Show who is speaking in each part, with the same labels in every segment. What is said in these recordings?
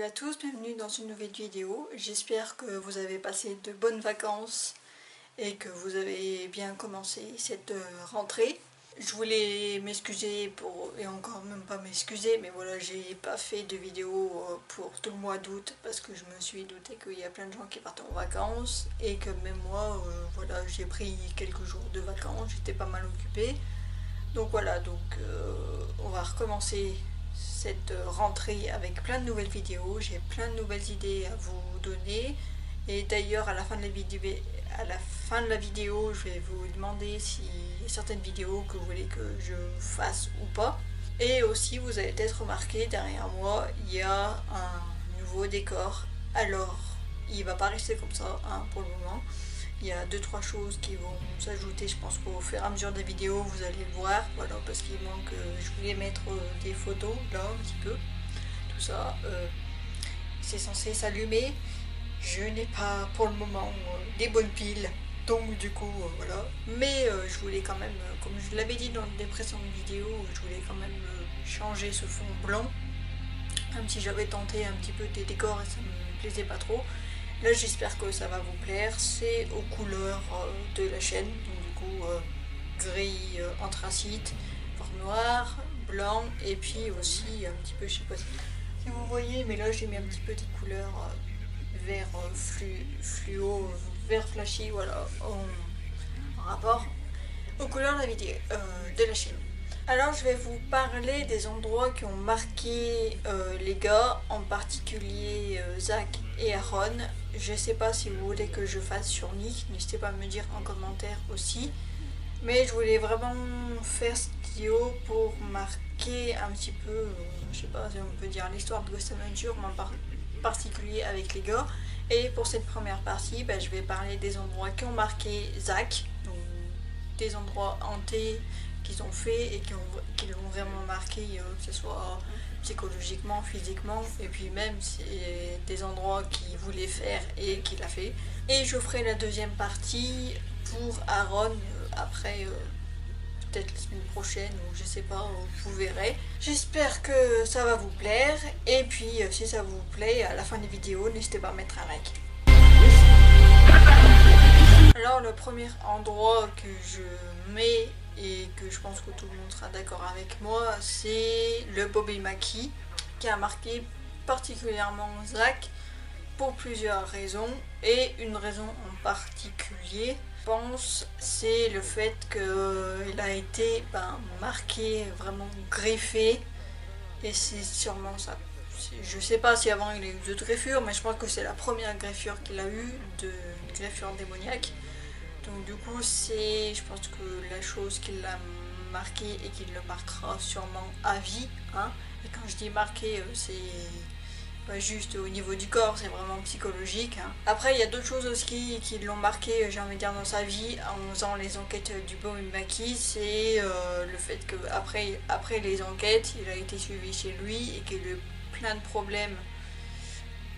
Speaker 1: Salut à tous, bienvenue dans une nouvelle vidéo. J'espère que vous avez passé de bonnes vacances et que vous avez bien commencé cette rentrée. Je voulais m'excuser et encore même pas m'excuser, mais voilà, j'ai pas fait de vidéo pour tout le mois d'août parce que je me suis douté qu'il y a plein de gens qui partent en vacances et que même moi, voilà, j'ai pris quelques jours de vacances, j'étais pas mal occupée. Donc voilà, on va recommencer cette rentrée avec plein de nouvelles vidéos. J'ai plein de nouvelles idées à vous donner. Et d'ailleurs, à la fin de la vidéo, je vais vous demander s'il y a certaines vidéos que vous voulez que je fasse ou pas. Et aussi, vous avez peut-être remarqué, derrière moi, il y a un nouveau décor. Alors, il va pas rester comme ça pour le moment. Il y a 2-3 choses qui vont s'ajouter, je pense qu'au fur et à mesure des vidéos vous allez le voir, voilà, parce qu'il manque, je voulais mettre des photos là un petit peu, tout ça, c'est censé s'allumer, je n'ai pas pour le moment des bonnes piles, donc du coup voilà, mais je voulais quand même, comme je l'avais dit dans des précédentes vidéos, je voulais quand même changer ce fond blanc, même si j'avais tenté un petit peu des décors et ça me plaisait pas trop. Là j'espère que ça va vous plaire, c'est aux couleurs de la chaîne, donc du coup gris anthracite, voire noir, blanc et puis aussi un petit peu, je sais pas si vous voyez, mais là j'ai mis un petit peu des couleurs vert fluo, vert flashy, voilà, en rapport aux couleurs de la chaîne. Alors je vais vous parler des endroits qui ont marqué les gars, en particulier Zach et Aaron. Je sais pas si vous voulez que je fasse sur Nick, n'hésitez pas à me dire en commentaire aussi. Mais je voulais vraiment faire cette vidéo pour marquer un petit peu, je sais pas si on peut dire l'histoire de Ghost Adventure, mais en particulier avec les gars. Et pour cette première partie, je vais parler des endroits qui ont marqué Zach, donc des endroits hantés qu'ils ont fait et qui l'ont vraiment marqué, que ce soit psychologiquement, physiquement, et puis même c'est des endroits qu'il voulait faire et qu'il a fait. Et je ferai la deuxième partie pour Aaron après, peut-être la semaine prochaine ou je sais pas, vous verrez. J'espère que ça va vous plaire et puis si ça vous plaît, à la fin des vidéos, n'hésitez pas à mettre un like. Alors le premier endroit que je mets et que je pense que tout le monde sera d'accord avec moi, c'est le Bobby Mackey qui a marqué particulièrement Zach pour plusieurs raisons, et une raison en particulier, je pense, c'est le fait qu'il a été marqué, vraiment greffé, et c'est sûrement ça. Je sais pas si avant il a eu d'autres greffures, mais je pense que c'est la première greffure qu'il a eue, de greffure démoniaque. Donc du coup je pense que la chose qui l'a marqué et qui le marquera sûrement à vie, et quand je dis marqué, c'est pas juste au niveau du corps, c'est vraiment psychologique. Après il y a d'autres choses aussi qui l'ont marqué, j'ai envie de dire, dans sa vie en faisant les enquêtes du Bobby Mackey, c'est le fait que après les enquêtes, il a été suivi chez lui et qu'il a eu plein de problèmes.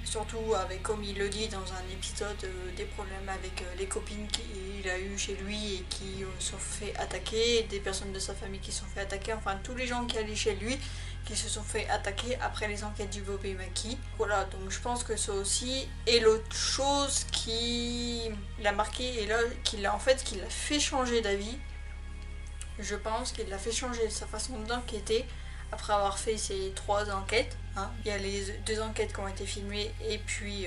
Speaker 1: Surtout avec, comme il le dit dans un épisode, des problèmes avec les copines qu'il a eu chez lui et qui se sont fait attaquer, des personnes de sa famille qui se sont fait attaquer, enfin tous les gens qui allaient chez lui qui se sont fait attaquer après les enquêtes du Bobby Mackey. Voilà, donc je pense que ça aussi. Et l'autre chose qui l'a marqué et là qui l'a fait changer d'avis, je pense qu'il l'a fait changer sa façon d'enquêter après avoir fait ces 3 enquêtes. Il y a les 2 enquêtes qui ont été filmées et puis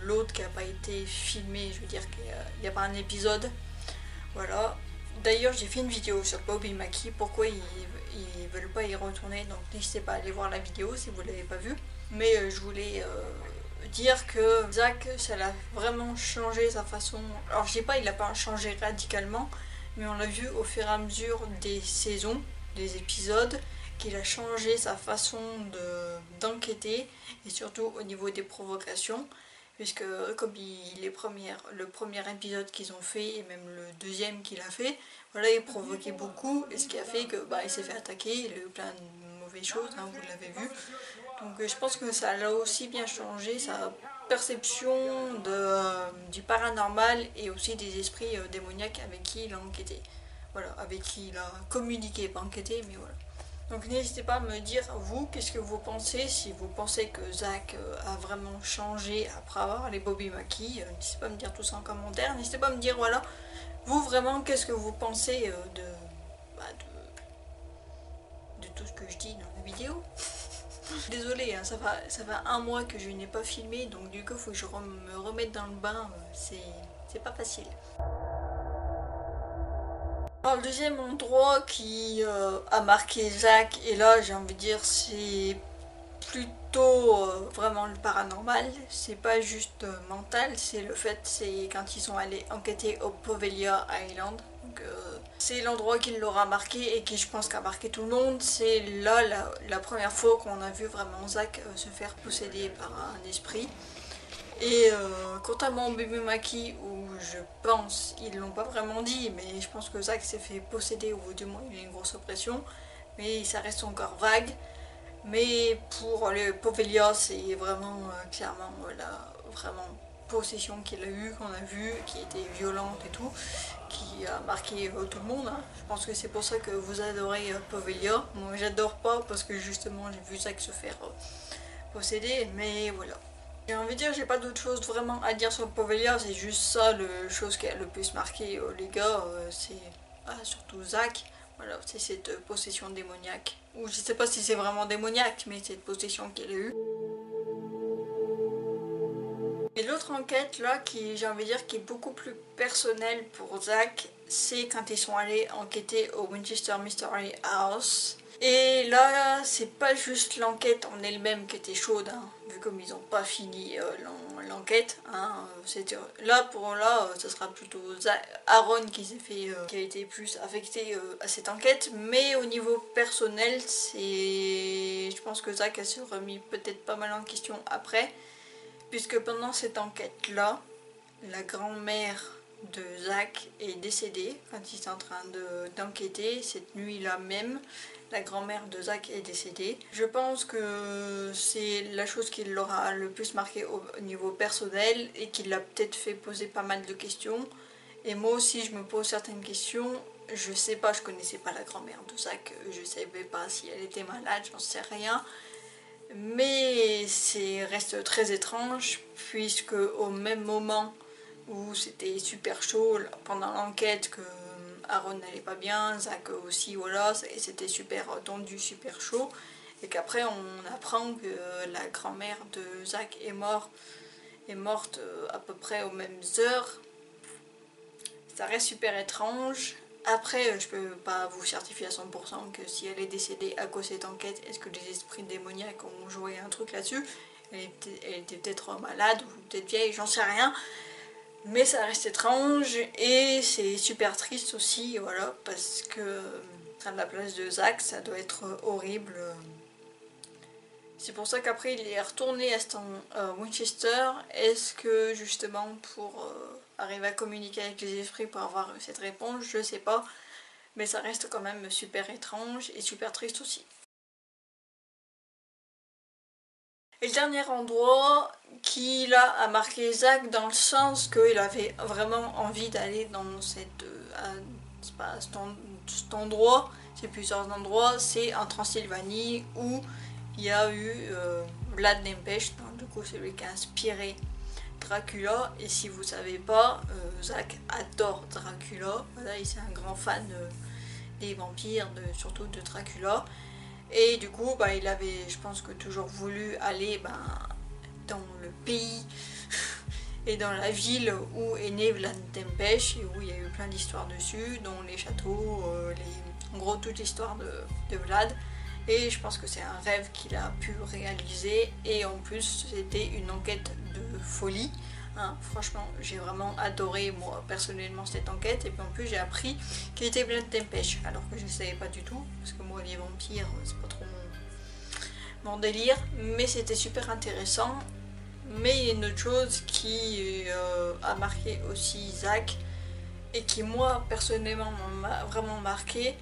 Speaker 1: l'autre qui n'a pas été filmé, je veux dire qu'il n'y a pas un épisode. Voilà. D'ailleurs j'ai fait une vidéo sur Bobby Mackey, pourquoi ils veulent pas y retourner, donc n'hésitez pas à aller voir la vidéo si vous ne l'avez pas vue. Mais je voulais dire que Zach, ça l'a vraiment changé sa façon. Alors je sais pas, il n'a pas changé radicalement, mais on l'a vu au fur et à mesure des saisons, des épisodes, qu'il a changé sa façon d'enquêter et surtout au niveau des provocations, puisque comme le premier épisode qu'ils ont fait et même le deuxième qu'il a fait, voilà, il provoquait beaucoup, et ce qui a fait que il s'est fait attaquer, il a eu plein de mauvaises choses, vous l'avez vu. Donc je pense que ça l'a aussi bien changé sa perception du paranormal et aussi des esprits démoniaques avec qui il a enquêté. Voilà, avec qui il a communiqué, pas enquêté, mais voilà. Donc n'hésitez pas à me dire, vous, qu'est-ce que vous pensez, si vous pensez que Zach a vraiment changé après avoir les Bobby Maki. N'hésitez pas à me dire tout ça en commentaire, n'hésitez pas à me dire, voilà, vous vraiment, qu'est-ce que vous pensez bah, de tout ce que je dis dans la vidéo. Désolée, hein, ça va un mois que je n'ai pas filmé, donc du coup il faut que je me remette dans le bain, c'est pas facile. Alors, le deuxième endroit qui a marqué Zach, et là j'ai envie de dire c'est plutôt vraiment le paranormal, c'est pas juste mental, c'est le fait, c'est quand ils sont allés enquêter au Poveglia Island. Donc, c'est l'endroit qui l'aura marqué et qui je pense qu'a marqué tout le monde. C'est là la première fois qu'on a vu vraiment Zach se faire posséder par un esprit. Et contrairement au Bobby Maki, où je pense, ils l'ont pas vraiment dit, mais je pense que Zach s'est fait posséder, ou du moins il y a une grosse oppression, mais ça reste encore vague. Mais pour le Poveglia, c'est vraiment clairement la vraiment possession qu'il a eue, qu'on a vue, qui était violente et tout, qui a marqué tout le monde. Hein. Je pense que c'est pour ça que vous adorez Poveglia. Moi j'adore pas parce que justement j'ai vu Zach se faire posséder, mais voilà. J'ai envie de dire, j'ai pas d'autre chose vraiment à dire sur Poveglia, c'est juste ça le chose qui a le plus marqué les gars, c'est surtout Zach. Voilà, c'est cette possession démoniaque. Ou je sais pas si c'est vraiment démoniaque, mais cette possession qu'il a eue. Et l'autre enquête là, qui j'ai envie de dire qui est beaucoup plus personnelle pour Zach, c'est quand ils sont allés enquêter au Winchester Mystery House. Et là, c'est pas juste l'enquête en elle-même qui était chaude, hein, vu comme ils n'ont pas fini l'enquête. Hein, là, ce sera plutôt Aaron qui s'est fait, qui a été plus affecté à cette enquête. Mais au niveau personnel, je pense que Zach a se remis peut-être pas mal en question après, puisque pendant cette enquête-là, la grand-mère de Zach est décédée quand il est en train d'enquêter, cette nuit-là même. La grand-mère de Zach est décédée. Je pense que c'est la chose qui l'aura le plus marqué au niveau personnel et qui l'a peut-être fait poser pas mal de questions. Et moi aussi, je me pose certaines questions. Je sais pas, je connaissais pas la grand-mère de Zach, je savais pas si elle était malade, j'en sais rien. Mais c'est reste très étrange puisque au même moment où c'était super chaud pendant l'enquête, que Aaron n'allait pas bien, Zach aussi, voilà, et c'était super tendu, super chaud, et qu'après on apprend que la grand-mère de Zach est morte à peu près aux mêmes heures. Ça reste super étrange. Après, je peux pas vous certifier à 100% que si elle est décédée à cause de cette enquête, est-ce que les esprits démoniaques ont joué un truc là-dessus? Elle était peut-être malade ou peut-être vieille, j'en sais rien. Mais ça reste étrange et c'est super triste aussi, voilà, parce que à la place de Zach, ça doit être horrible. C'est pour ça qu'après il est retourné à Winchester. Est-ce que justement pour arriver à communiquer avec les esprits pour avoir cette réponse, je sais pas. Mais ça reste quand même super étrange et super triste aussi. Et le dernier endroit qui là a marqué Zach dans le sens qu'il avait vraiment envie d'aller dans cet endroit, c'est plusieurs endroits, c'est en Transylvanie où il y a eu Vlad Tepes, du coup c'est lui qui a inspiré Dracula. Et si vous savez pas, Zach adore Dracula, voilà, il est un grand fan des vampires, surtout de Dracula. Et du coup, il avait, je pense que toujours voulu aller dans le pays et dans la ville où est né Vlad Tepes et où il y a eu plein d'histoires dessus, dont les châteaux, en gros toute l'histoire de Vlad. Et je pense que c'est un rêve qu'il a pu réaliser. Et en plus, c'était une enquête de folie. Hein, franchement, j'ai vraiment adoré moi personnellement cette enquête, et puis en plus j'ai appris qu'il était Vlad Tepes alors que je ne savais pas du tout, parce que moi les vampires c'est pas trop mon délire, mais c'était super intéressant. Mais il y a une autre chose qui a marqué aussi Zach et qui moi personnellement m'a vraiment marqué,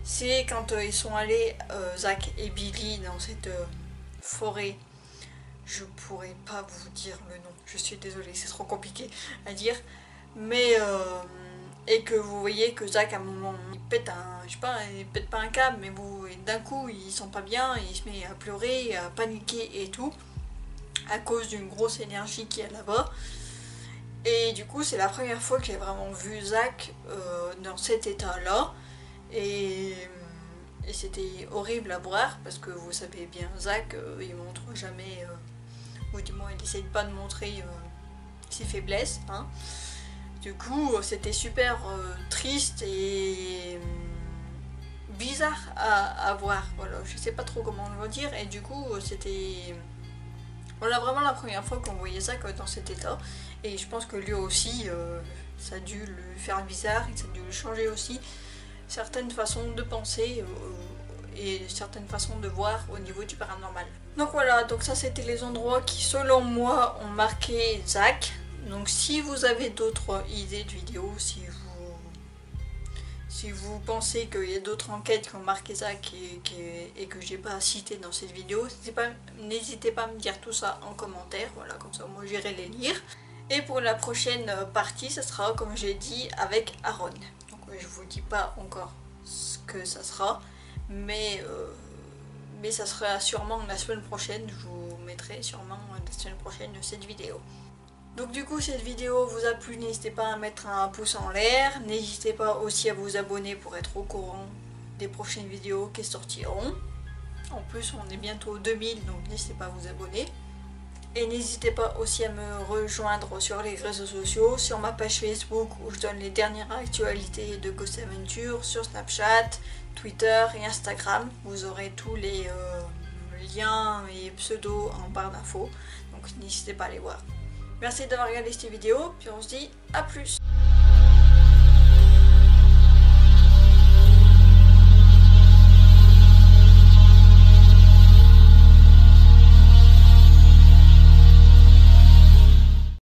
Speaker 1: c'est quand ils sont allés, Zach et Billy, dans cette forêt. Je pourrais pas vous dire le nom, je suis désolée, c'est trop compliqué à dire. Mais et que vous voyez que Zach à un moment il pète je sais pas, il pète pas un câble, mais d'un coup il sent pas bien, il se met à pleurer, à paniquer et tout, à cause d'une grosse énergie qu'il y a là-bas. Et du coup c'est la première fois que j'ai vraiment vu Zach dans cet état-là, et c'était horrible à voir, parce que vous savez bien Zach, il montre jamais, ou du moins il essaye pas de montrer ses faiblesses, hein. Du coup c'était super triste et bizarre à voir, voilà, je sais pas trop comment le dire, et du coup c'était voilà, vraiment la première fois qu'on voyait ça dans cet état, et je pense que lui aussi ça a dû le faire bizarre, et ça a dû le changer aussi certaines façons de penser et certaines façons de voir au niveau du paranormal. Donc voilà, donc ça c'était les endroits qui selon moi ont marqué Zach. Donc si vous avez d'autres idées de vidéos, si vous pensez qu'il y a d'autres enquêtes qui ont marqué Zach et que j'ai pas cité dans cette vidéo, n'hésitez pas à me dire tout ça en commentaire, voilà, comme ça moi j'irai les lire. Et pour la prochaine partie, ça sera comme j'ai dit avec Aaron. Donc je vous dis pas encore ce que ça sera, mais ça sera sûrement la semaine prochaine, je vous mettrai sûrement la semaine prochaine cette vidéo. Donc du coup cette vidéo vous a plu, n'hésitez pas à mettre un pouce en l'air, n'hésitez pas aussi à vous abonner pour être au courant des prochaines vidéos qui sortiront. En plus on est bientôt 2000, donc n'hésitez pas à vous abonner. Et n'hésitez pas aussi à me rejoindre sur les réseaux sociaux, sur ma page Facebook où je donne les dernières actualités de Ghost Adventure, sur Snapchat, Twitter et Instagram. Vous aurez tous les liens et pseudos en barre d'infos, donc n'hésitez pas à les voir. Merci d'avoir regardé cette vidéo, puis on se dit à plus.